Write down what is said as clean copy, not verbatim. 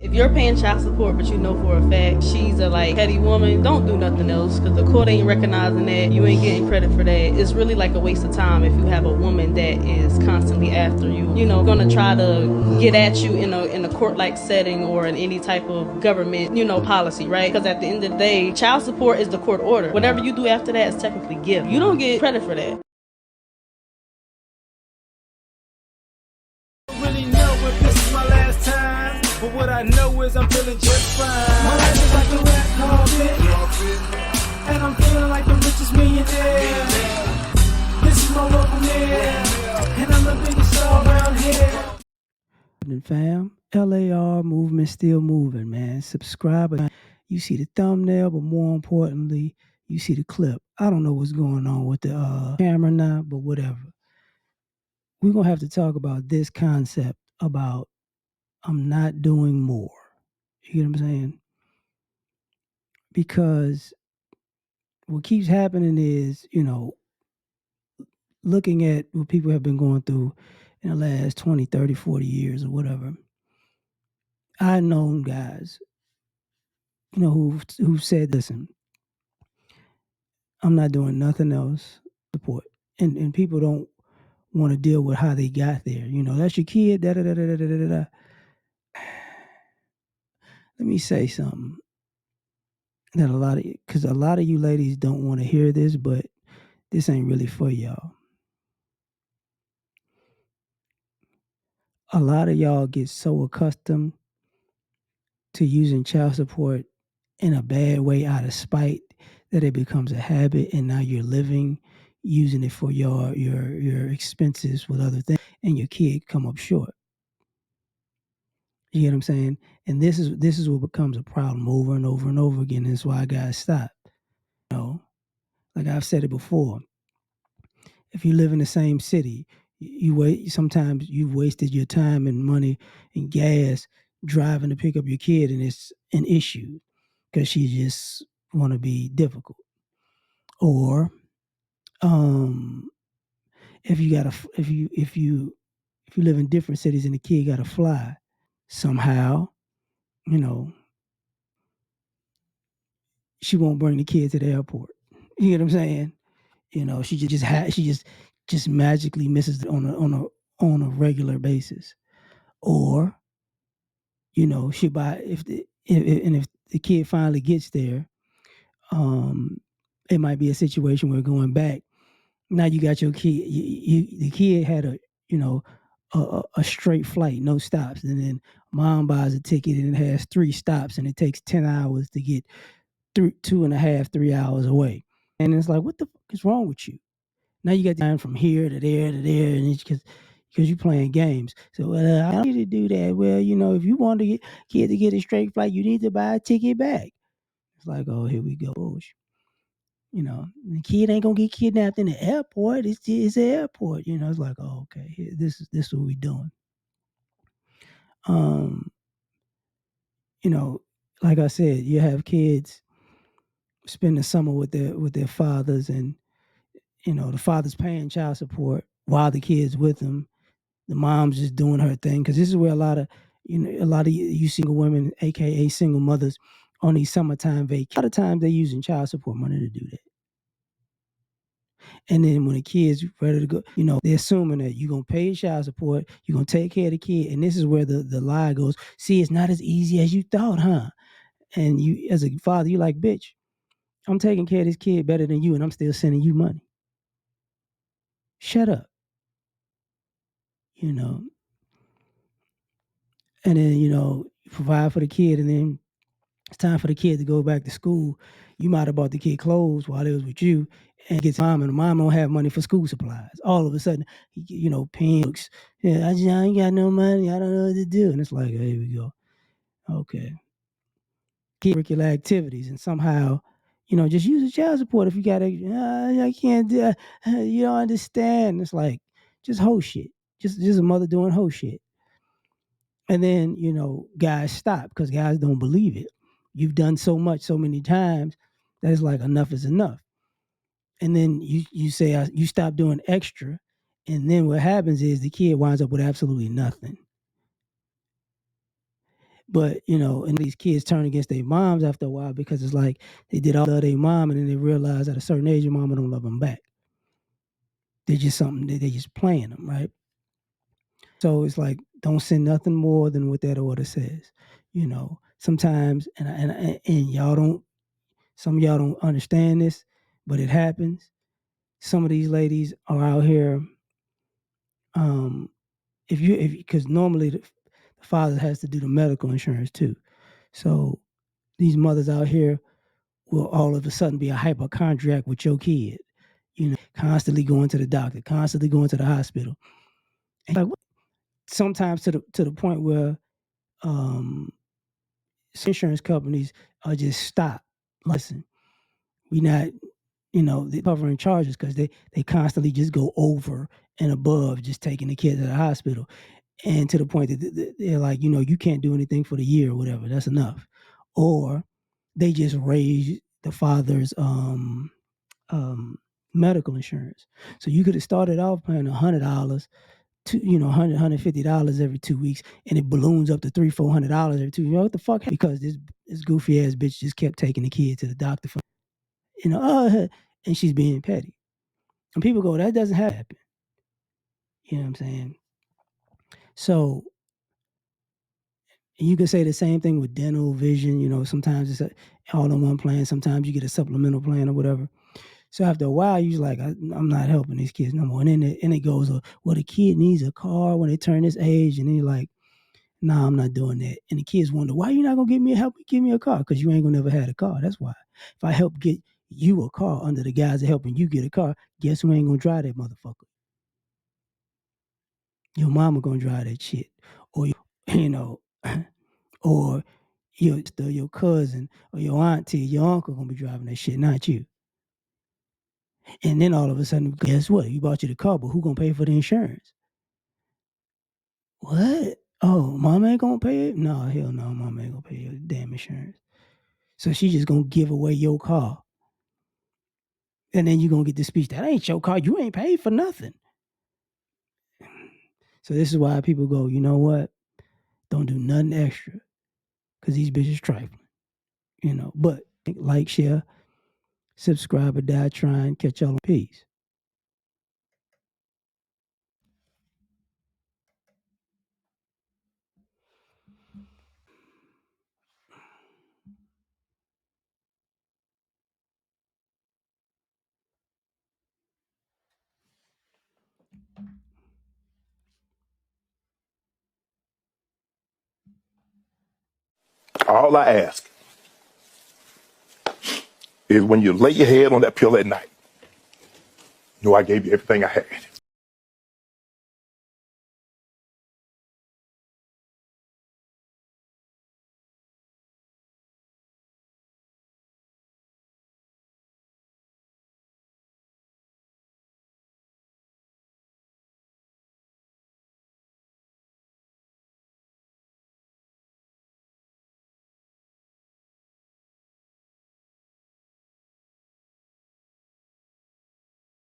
If you're paying child support, but you know for a fact she's a like petty woman, don't do nothing else because the court ain't recognizing that. You ain't getting credit for that. It's really like a waste of time if you have a woman that is constantly after you. Gonna try to get at you in a court like setting or in any type of government policy, right? Because at the end of the day, child support is the court order. Whatever you do after that is technically gift. You don't get credit for that. Really know if this is my last time, but what I know is I'm feeling just fine. My life is like a red carpet, and I'm feeling like the richest millionaire. This is my local mayor, and I'm the biggest star around here. Fam, L.A.R. movement still moving, man. Subscribe. You see the thumbnail, but more importantly, you see the clip. I don't know what's going on with the camera now, but whatever. We're going to have to talk about this concept about I'm not doing more. You know what I'm saying? Because what keeps happening is, looking at what people have been going through in the last 20, 30, 40 years or whatever. I known guys, who said, listen, I'm not doing nothing else. Support. And people don't want to deal with how they got there. That's your kid, da da da da da da da da. Let me say something that because a lot of you ladies don't want to hear this, but this ain't really for y'all. A lot of y'all get so accustomed to using child support in a bad way out of spite that it becomes a habit, and now you're living using it for your expenses with other things, and your kid come up short. You get what I'm saying? And this is what becomes a problem over and over and over again. That's why I gotta stop. Like I've said it before. If you live in the same city, sometimes you've wasted your time and money and gas driving to pick up your kid, and it's an issue because she just want to be difficult. Or if you got if you live in different cities and the kid got to fly somehow, you know, she won't bring the kid to the airport. You get what I'm saying? She just magically misses on a regular basis. Or she buy if the kid finally gets there, it might be a situation where going back. Now you got your kid. The kid had a straight flight, no stops, and then mom buys a ticket and it has 3 stops, and it takes 10 hours to get through 2.5, 3 hours away. And it's like, what the fuck is wrong with you? Now you got time from here to there to there, and it's because you're playing games. So I don't need to do that. Well, if you want to kid to get a straight flight, you need to buy a ticket back. It's like, oh, here we go. The kid ain't gonna get kidnapped in the airport. It's the airport. It's like, oh, okay, this is what we doing. Um, like I said, you have kids spend the summer with their fathers, and the father's paying child support while the kid's with them. The mom's just doing her thing, because this is where a lot of you single women, aka single mothers, on these summertime vacations. A lot of times they're using child support money to do that. And then when the kid's ready to go, they're assuming that you're gonna pay child support, you're gonna take care of the kid, and this is where the lie goes. See, it's not as easy as you thought, huh? And you, as a father, you're like, bitch, I'm taking care of this kid better than you, and I'm still sending you money. Shut up. And then you provide for the kid, and then it's time for the kid to go back to school. You might have bought the kid clothes while they was with you, and gets mom, and the mom don't have money for school supplies. All of a sudden, pants. Yeah, I ain't got no money. I don't know what to do. And it's like, here we go. Okay. Curricular activities, and somehow, just use the child support if you got to. I can't do. You don't understand. It's like just hoe shit. Just a mother doing hoe shit. And then, guys stop because guys don't believe it. You've done so much so many times that it's like enough is enough. And then you say you stop doing extra, and then what happens is the kid winds up with absolutely nothing. But and these kids turn against their moms after a while because it's like they did all of their mom, and then they realize at a certain age, your mama don't love them back. They're just something that they just playing them, right? So it's like don't send nothing more than what that order says. Sometimes, and y'all don't. Some of y'all don't understand this, but it happens. Some of these ladies are out here. If because normally the father has to do the medical insurance too. So these mothers out here will all of a sudden be a hypochondriac with your kid, constantly going to the doctor, constantly going to the hospital. And like sometimes to the point where insurance companies are just stop. Listen, we not, they covering charges because they constantly just go over and above just taking the kid to the hospital. And to the point that they're like, you can't do anything for the year or whatever. That's enough. Or they just raise the father's medical insurance. So you could have started off paying $100 to $150 every 2 weeks, and it balloons up to $300-400 every 2 weeks. What the fuck? Because this goofy ass bitch just kept taking the kid to the doctor for and she's being petty. And people go, that doesn't happen. You know what I'm saying? So you can say the same thing with dental, vision. Sometimes it's all in one plan. Sometimes you get a supplemental plan or whatever. So after a while, you're like, I'm not helping these kids no more. And then it goes, well, the kid needs a car when they turn this age. And then you're like, nah, I'm not doing that. And the kids wonder, why you not going to give me a car? Because you ain't going to never had a car. That's why. If I help get you a car under the guise of helping you get a car, guess who ain't going to drive that motherfucker? Your mama going to drive that shit. Or, or your cousin or your auntie, your uncle going to be driving that shit, not you. And then all of a sudden, guess what? You bought you the car, but who gonna pay for the insurance? What? Oh, mama ain't gonna pay it? No, hell no, mama ain't gonna pay your damn insurance. So she just gonna give away your car. And then you gonna get the speech, that ain't your car. You ain't paid for nothing. So this is why people go, you know what? Don't do nothing extra. Cause these bitches trifling. But like, share, subscribe, or die trying. Catch y'all in peace. All I ask is when you lay your head on that pillow at night, I gave you everything I had.